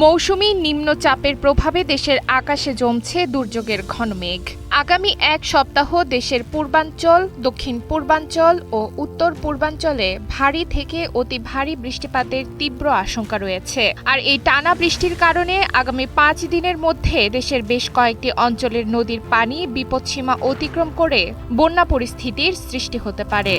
মৌসুমী নিম্নচাপের প্রভাবে দেশের আকাশে জমছে দুর্যোগের ঘন মেঘ। আগামী এক সপ্তাহ দেশের পূর্বাঞ্চল, দক্ষিণ পূর্বাঞ্চল ও উত্তর পূর্বাঞ্চলে ভারী থেকে অতি ভারী বৃষ্টিপাতের তীব্র আশঙ্কা রয়েছে। আর এই টানা বৃষ্টির কারণে আগামী 5 দিনের মধ্যে দেশের বেশ কয়েকটি অঞ্চলের নদীর পানি বিপদসীমা অতিক্রম করে বন্যা পরিস্থিতির সৃষ্টি হতে পারে।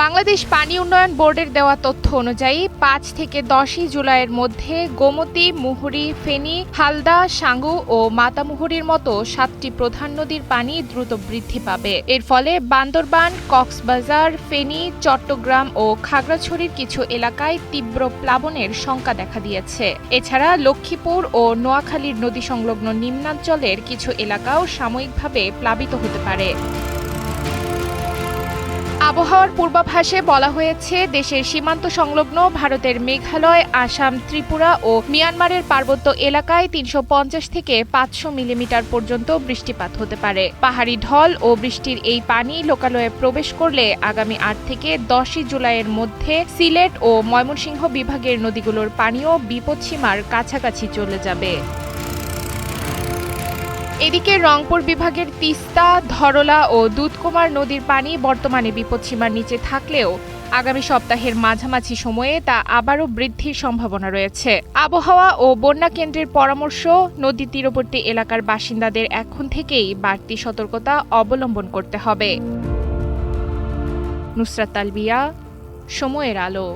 বাংলাদেশ পানি উন্নয়ন বোর্ডের দেওয়া তথ্য অনুযায়ী 5 থেকে 10 জুলাইয়ের মধ্যে গোমতী, মুহুরী, ফেনী, হালদা, সাঙ্গু ও মাতামুহুরীর মতো 7টি প্রধান নদীর পানি দ্রুত বৃদ্ধি পাবে। এর ফলে বান্দরবান, কক্সবাজার, ফেনী, চট্টগ্রাম ও খাগড়াছড়ির কিছু এলাকায় তীব্র প্লাবনের শঙ্কা দেখা দিয়েছে। এছাড়া লক্ষ্মীপুর ও নোয়াখালীর নদী সংলগ্ন নিম্নাঞ্চলের কিছু এলাকাও সাময়িকভাবে প্লাবিত হতে পারে। আবহাওয়ার পূর্বাভাসে বলা হয়েছে, দেশের সীমান্ত সংলগ্ন ভারতের মেঘালয়, আসাম, ত্রিপুরা ও মিয়ানমারের পার্বত্য এলাকায় 350 থেকে 500 মিলিমিটার পর্যন্ত বৃষ্টিপাত হতে পারে। পাহাড়ি ঢল ও বৃষ্টির এই পানি লোকালয়ে প্রবেশ করলে আগামী 8 থেকে 10 জুলাইয়ের মধ্যে সিলেট ও ময়মনসিংহ বিভাগের নদীগুলোর পানিও বিপদসীমার কাছাকাছি চলে যাবে। এদিকে রংপুর বিভাগের তিস্তা, ধরলা ও দুধকুমার নদীর পানি বর্তমানে বিপদসীমার নিচে থাকলেও আগামী সপ্তাহের মাঝামাঝি সময়ে তা আবারও বৃদ্ধির সম্ভাবনা রয়েছে। আবহাওয়া ও বন্যা কেন্দ্রের পরামর্শ, নদী তীরবর্তী এলাকার বাসিন্দাদের এখন থেকেই বাড়তি সতর্কতা অবলম্বন করতে হবে। নুসরাত তালবিয়া, সময়ের আলো।